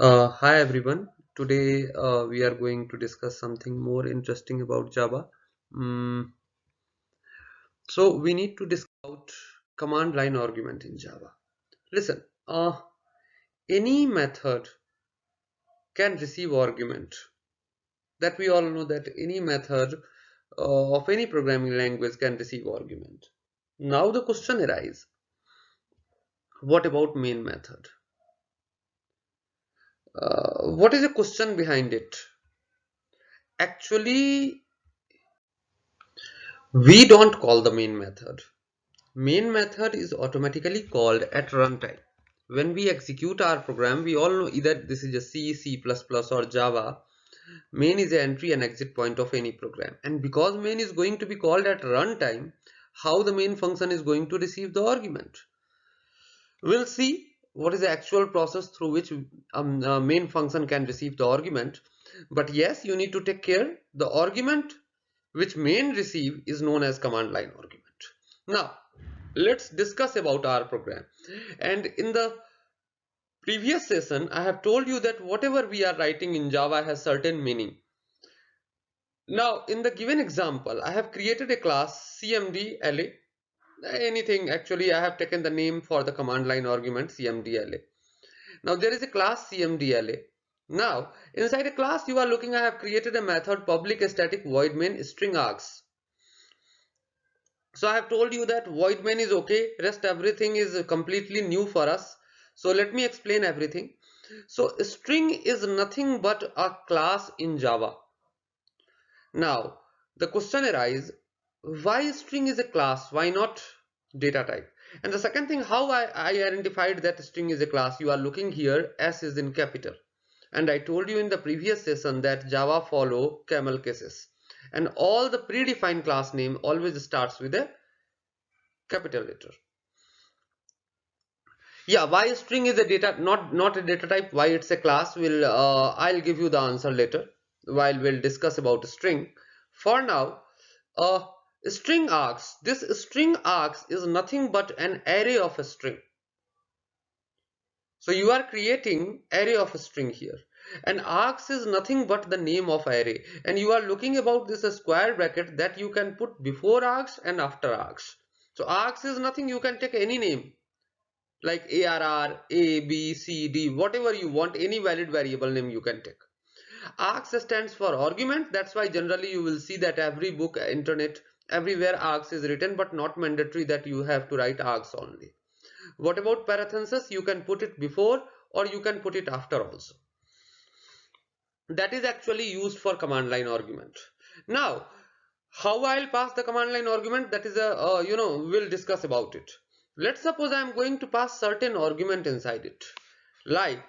Hi everyone. Today we are going to discuss something more interesting about Java. Mm, so we need to discuss about command line argument in Java. Listen, any method can receive argument. That we all know that any method of any programming language can receive argument. Now the question arises: what about main method? What is the question behind it? Actually, we don't call the main method. Main method is automatically called at runtime. When we execute our program, we all know either this is a C, C++ or Java. Main is the entry and exit point of any program. And because main is going to be called at runtime, how the main function is going to receive the argument. We'll see what is the actual process through which main function can receive the argument. But yes, you need to take care. The argument which main receive is known as command line argument. Now, let's discuss about our program. And in the previous session, I have told you that whatever we are writing in Java has certain meaning. Now, in the given example, I have created a class cmdla. Anything, actually, I have taken the name for the command line argument cmdla. Now, there is a class cmdla. Now, inside a class you are looking, I have created a method public static void main string args. So I have told you that void main is okay, rest everything is completely new for us. So let me explain everything. So string is nothing but a class in Java. Now the question arises, why string is a class, why not data type? And the second thing, how I identified that string is a class. You are looking here, S is in capital, and I told you in the previous session that Java follow camel cases, and all the predefined class name always starts with a capital letter. Yeah, why string is a data, not a data type, why it's a class, will I'll give you the answer later while we'll discuss about string. For now, uh string args, this string args is nothing but an array of a string. So you are creating array of a string here, and args is nothing but the name of array, and you are looking about this square bracket that you can put before args and after args. So args is nothing, you can take any name like ARR, A, B, C, D, whatever you want, any valid variable name you can take. Args stands for argument. That's why generally you will see that every book, internet, everywhere args is written, but not mandatory that you have to write args only. What about parenthesis? You can put it before or you can put it after also. That is actually used for command line argument. Now, how I'll pass the command line argument, that is a, we'll discuss about it. Let's suppose I'm going to pass certain argument inside it. Like,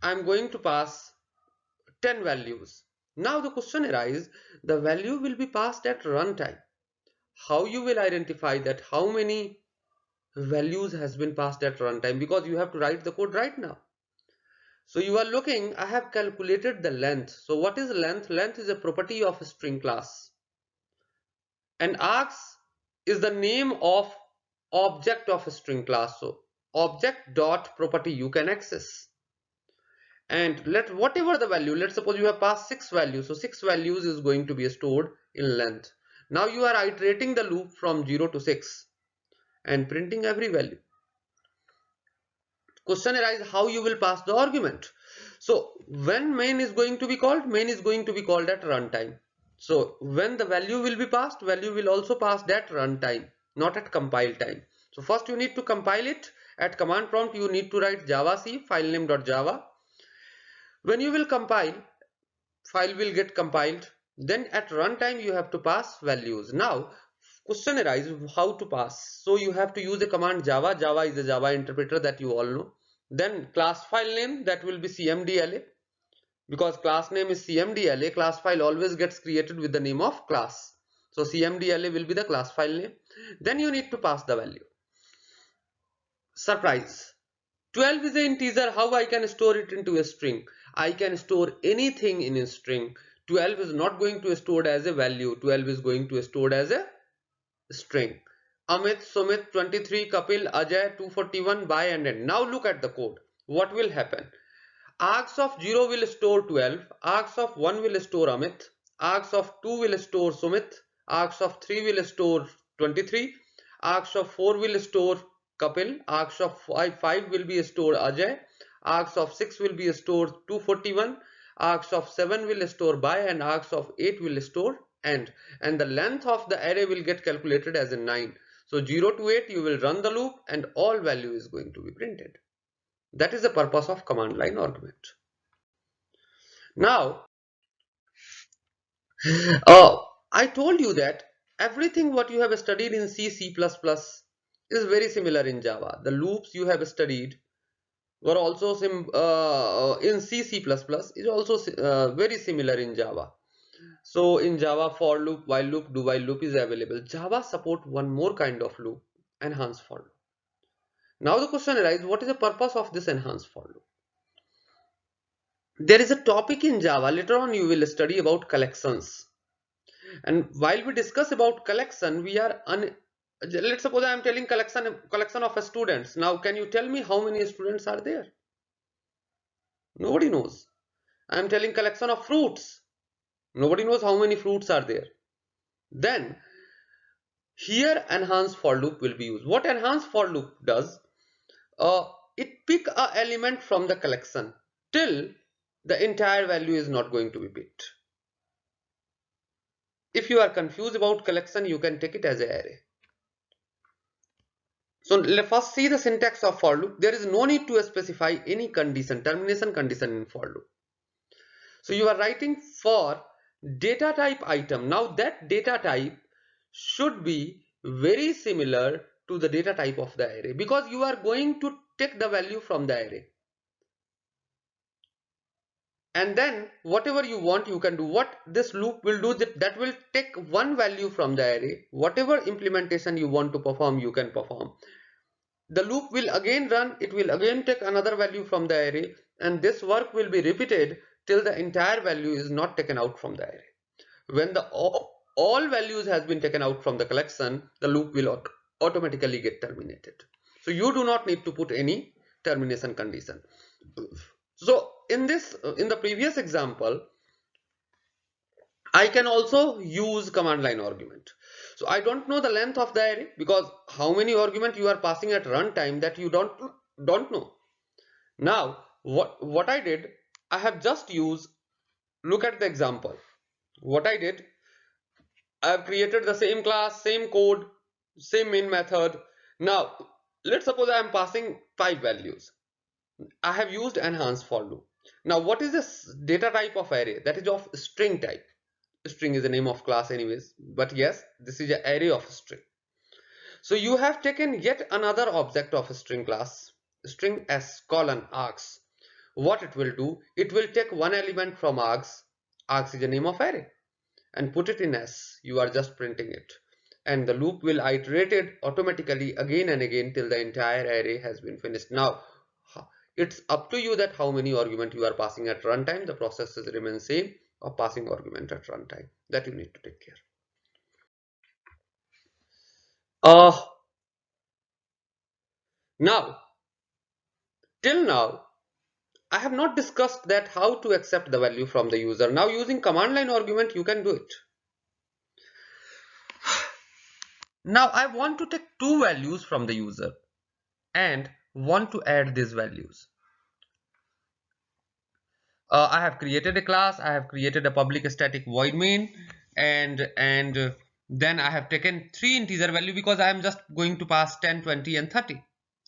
I'm going to pass 10 values. Now the question arises, the value will be passed at runtime. How you will identify that how many values has been passed at runtime, because you have to write the code right now. So you are looking, I have calculated the length. So what is length? Length is a property of a string class. And args is the name of object of a string class. So object dot property you can access. And let whatever the value, let's suppose you have passed 6 values. So 6 values is going to be stored in length. Now you are iterating the loop from 0 to 6 and printing every value. Question arises, how you will pass the argument. So when main is going to be called, main is going to be called at runtime. So when the value will be passed, value will also pass at runtime, not at compile time. So first you need to compile it. At command prompt you need to write javac filename.java. When you will compile, file will get compiled. Then at runtime you have to pass values. Now question arises, how to pass. So you have to use a command java. Java is a Java interpreter that you all know. Then class file name, that will be cmdla, because class name is cmdla. Class file always gets created with the name of class. So cmdla will be the class file name. Then you need to pass the value. Surprise, 12 is an integer. How I can store it into a string? I can store anything in a string. 12 is not going to be stored as a value. 12 is going to be stored as a string. Amit, Sumit, 23, Kapil, Ajay, 241, buy and end. Now look at the code. What will happen? args of 0 will store 12, args of 1 will store Amit, args of 2 will store Sumit, args of 3 will store 23, args of 4 will store Kapil, args of 5 will be stored Ajay, args of 6 will be stored 241, args of 7 will store by, and args of 8 will store end, and the length of the array will get calculated as a 9. So 0 to 8 you will run the loop and all value is going to be printed. That is the purpose of command line argument. Now, I told you that everything what you have studied in C, C++ is very similar in Java. The loops you have studied were also in C, C++ is also very similar in Java. So in Java, for loop, while loop, do while loop is available. Java support one more kind of loop, enhanced for loop. Now the question arises, what is the purpose of this enhanced for loop? There is a topic in Java, later on you will study about collections. And while we discuss about collection, let's suppose I am telling collection of students. Now can you tell me how many students are there? Nobody knows. I am telling collection of fruits. Nobody knows how many fruits are there. Then here enhanced for loop will be used. What enhanced for loop does? It pick a element from the collection till the entire value is not going to be picked. If you are confused about collection, you can take it as an array. So let's first see the syntax of for loop. There is no need to specify any condition, termination condition in for loop. So you are writing for data type item. Now that data type should be very similar to the data type of the array, because you are going to take the value from the array. And then whatever you want you can do. What this loop will do, that will take one value from the array. Whatever implementation you want to perform, you can perform. The loop will again run, it will again take another value from the array, and this work will be repeated till the entire value is not taken out from the array. When the all values has been taken out from the collection, the loop will automatically get terminated. So you do not need to put any termination condition. So in the previous example, I can also use command line argument. So I don't know the length of the array, because how many argument you are passing at runtime, that you don't know. Now what I did, I have just used, look at the example. What I did, I have created the same class, same code, same main method. Now let's suppose I am passing 5 values. I have used enhanced for loop. Now what is this data type of array? That is of string type. String is the name of class anyways, but yes, this is an array of string. So you have taken yet another object of a string class, string s colon args. What it will do, it will take one element from args, args is the name of array, and put it in s. You are just printing it, and the loop will iterate it automatically again and again till the entire array has been finished. Now it's up to you that how many argument you are passing at runtime. The processes remain same of passing argument at runtime, that you need to take care. Now till now I have not discussed that how to accept the value from the user. Now using command line argument you can do it. Now I want to take two values from the user and want to add these values. I have created a class, I have created a public static void main, and then I have taken 3 integer value, because I am just going to pass 10, 20 and 30,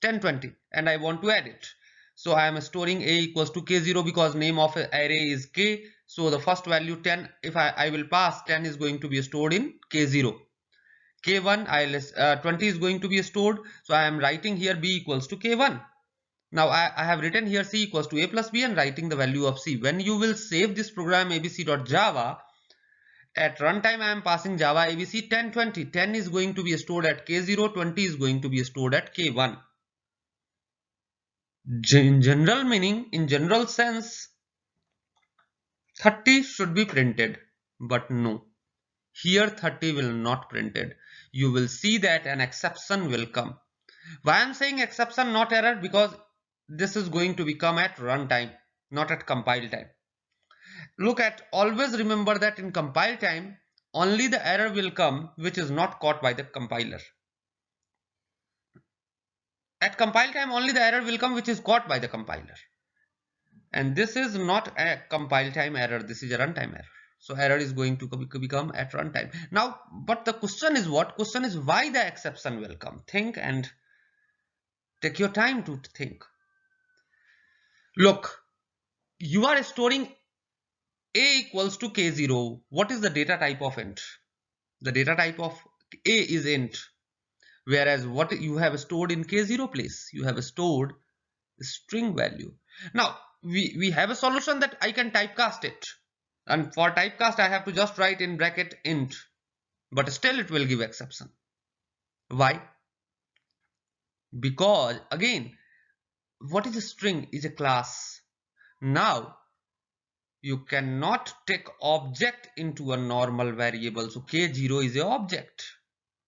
10, 20, and I want to add it. So I am storing a equals to k0, because name of array is k. So the first value 10, if I will pass 10 is going to be stored in k0. K1 20 is going to be stored. So I am writing here b equals to k1. Now I have written here c equals to a plus b and writing the value of c. When you will save this program abc.java, at runtime I am passing java abc 10, 20. 10 is going to be stored at k0, 20 is going to be stored at k1. In general meaning, in general sense, 30 should be printed, but no. Here 30 will not printed. You will see that an exception will come. Why I am saying exception not error? Because this is going to become at runtime. not at compile time. Always remember that in compile time, only the error will come which is not caught by the compiler. At compile time, only the error will come which is caught by the compiler. And this is not a compile time error, this is a runtime error. So error is going to become at runtime. Now, but the question is what? Question is why the exception will come. Think and take your time to think. Look, you are storing a equals to k0. What is the data type of int? The data type of a is int. Whereas what you have stored in k0 place, you have stored string value. Now, we have a solution that I can typecast it. And for typecast, I have to just write in bracket int. But still it will give exception. Why? Because again, what is a string? Is a class. Now, you cannot take object into a normal variable. So k0 is a object.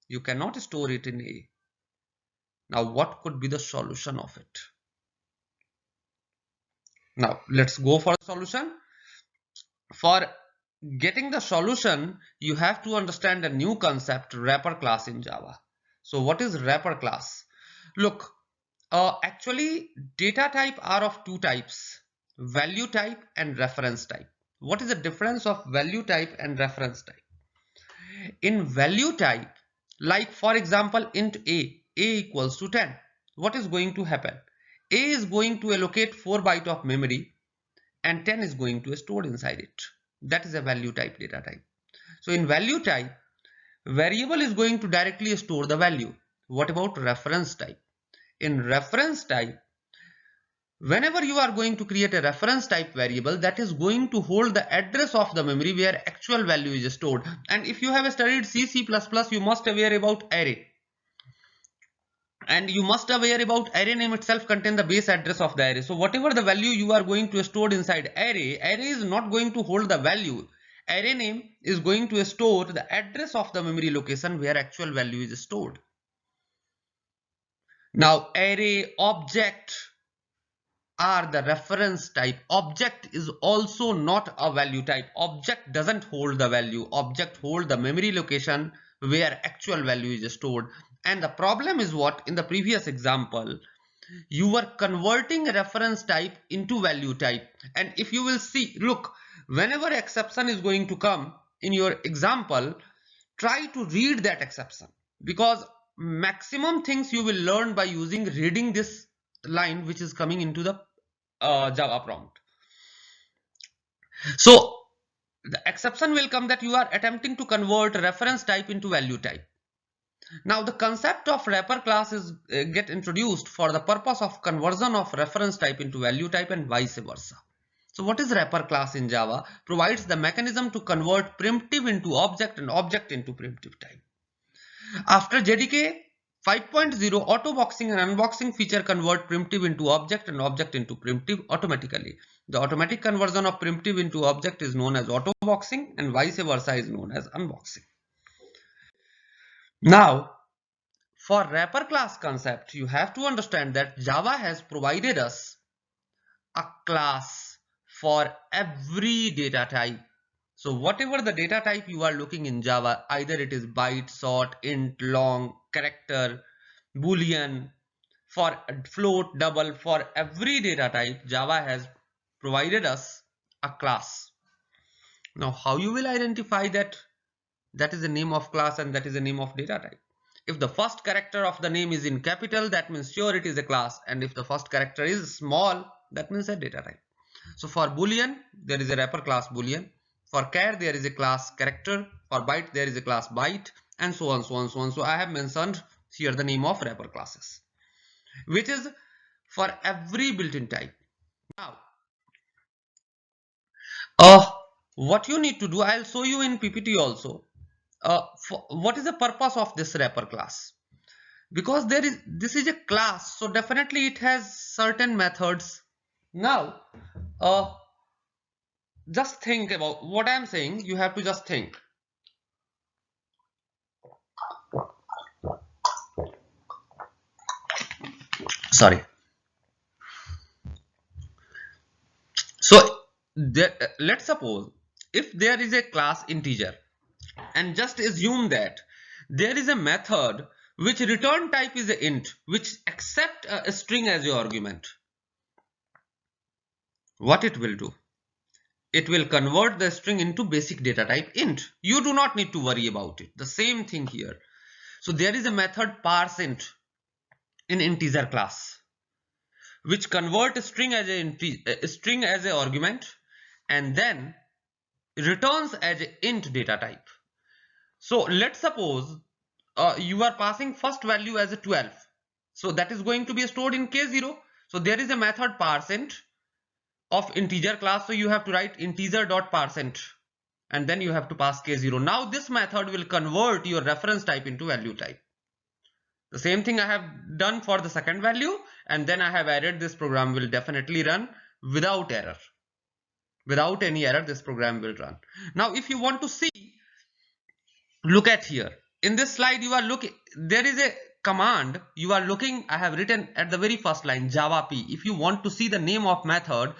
You cannot store it in a. Now, what could be the solution of it? Now, let's go for the solution. For getting the solution, you have to understand a new concept, wrapper class in Java. So what is wrapper class? Look, actually data type are of two types, value type and reference type. What is the difference of value type and reference type? In value type, like for example int a equals to 10, what is going to happen? A is going to allocate 4 bytes of memory and 10 is going to store inside it. That is a value type data type. So in value type, variable is going to directly store the value. What about reference type? In reference type, whenever you are going to create a reference type variable, that is going to hold the address of the memory where actual value is stored. And if you have studied C, C++, you must aware about array. And you must aware about array name itself contain the base address of the array. So whatever the value you are going to store inside array is not going to hold the value. Array name is going to store the address of the memory location where actual value is stored. Now array object are the reference type. Object is also not a value type. Object doesn't hold the value. Object hold the memory location where actual value is stored. And the problem is what? In the previous example, you were converting reference type into value type. And if you will see, look, whenever exception is going to come in your example, try to read that exception, because maximum things you will learn by reading this line which is coming into the Java prompt. So the exception will come that you are attempting to convert reference type into value type. Now the concept of wrapper class is get introduced for the purpose of conversion of reference type into value type and vice versa. So what is wrapper class in Java? Provides the mechanism to convert primitive into object and object into primitive type. After JDK 5.0, auto boxing and unboxing feature convert primitive into object and object into primitive automatically. The automatic conversion of primitive into object is known as auto boxing and vice versa is known as unboxing. Now, for wrapper class concept, you have to understand that Java has provided us a class for every data type. So whatever the data type you are looking in Java, either it is byte, short, int, long, character, boolean, for float, double, for every data type, Java has provided us a class. Now, how you will identify that is the name of class and that is the name of data type? If the first character of the name is in capital, that means sure it is a class, and if the first character is small, that means a data type. So for boolean, there is a wrapper class boolean. For char, there is a class character. For byte, there is a class byte, and so on, so on, so on. So I have mentioned here the name of wrapper classes, which is for every built-in type. Now, what you need to do, I'll show you in PPT also. What is the purpose of this wrapper class? Because this is a class, so definitely it has certain methods. Now, just think about what I'm saying. You have to just think. Sorry. So let's suppose if there is a class integer, and just assume that there is a method which return type is a int which accept a string as your argument. What it will do? It will convert the string into basic data type int. You do not need to worry about it. The same thing here. So there is a method parseInt in integer class which convert a string as a string as an argument and then returns as an int data type. So let's suppose you are passing first value as a 12. So that is going to be stored in k0. So there is a method parseInt of integer class. So you have to write integer.parseInt and then you have to pass k0. Now this method will convert your reference type into value type. The same thing I have done for the second value, and then I have added this program will definitely run without error. Without any error, this program will run. Now if you want to see, look at here. In this slide you are looking, there is a command you are looking, I have written at the very first line java p. If you want to see the name of method,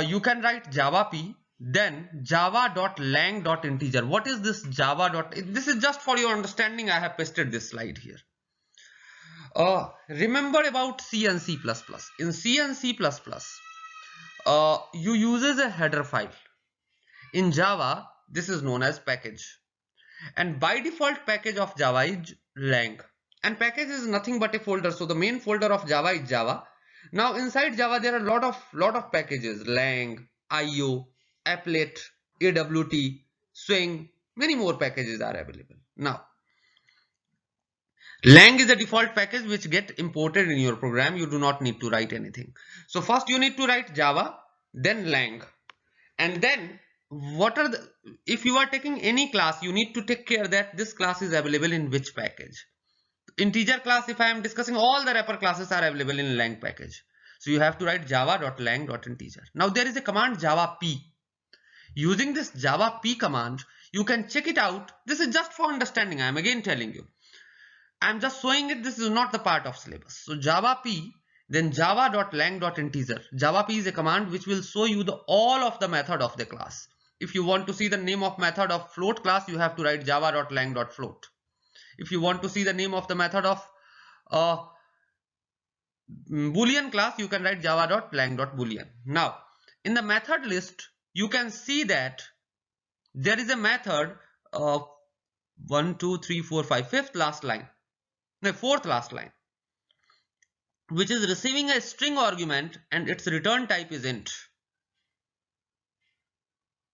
you can write java p, then java.lang.integer. What is this java. This is just for your understanding. I have pasted this slide here. Remember about C and C++. In C and C++, you uses a header file. In Java, this is known as package. And by default package of Java is lang. And package is nothing but a folder. So the main folder of Java is Java. Now inside Java there are lot of packages: lang, IO, applet, AWT, swing, many more packages are available. Now lang is a default package which get imported in your program. You do not need to write anything. So first you need to write Java, then lang, and then what are the, if you are taking any class, you need to take care that this class is available in which package. Integer class, if I am discussing, all the wrapper classes are available in lang package. So you have to write java.lang.integer. Now there is a command java p. Using this java p command, you can check it out. This is just for understanding. I am again telling you. I am just showing it. This is not the part of syllabus. So java p, then java.lang.integer. Java p is a command which will show you the all of the method of the class. If you want to see the name of method of float class, you have to write java.lang.float. If you want to see the name of the method of boolean class, you can write java.lang.boolean. Now in the method list you can see that there is a method of 1 2 3 4 5 fifth last line, no, fourth last line, which is receiving a string argument and its return type is int.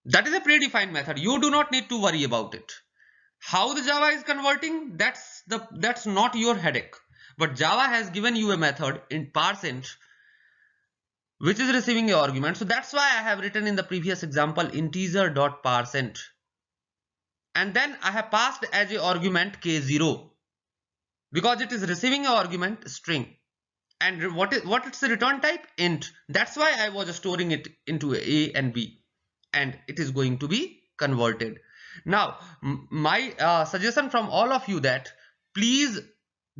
That is a predefined method. You do not need to worry about it. How the Java is converting, that's not your headache. But Java has given you a method in parseInt which is receiving an argument. So that's why I have written in the previous example integer.parseInt, and then I have passed as an argument k0 because it is receiving an argument string. And what its return type? Int. That's why I was storing it into A and B, and it is going to be converted. Now my suggestion from all of you that please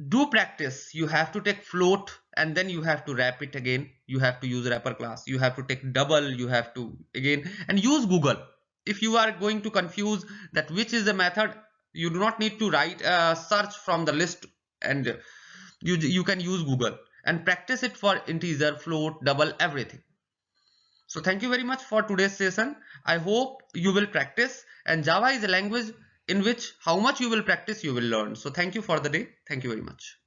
do practice. You have to take float and then you have to wrap it again. You have to use wrapper class. You have to take double. You have to again and use Google. If you are going to confuse that which is the method, you do not need to write search from the list, and you can use Google and practice it for integer, float, double, everything. So thank you very much for today's session. I hope you will practice, and Java is a language in which how much you will practice you will learn. So thank you for the day. Thank you very much.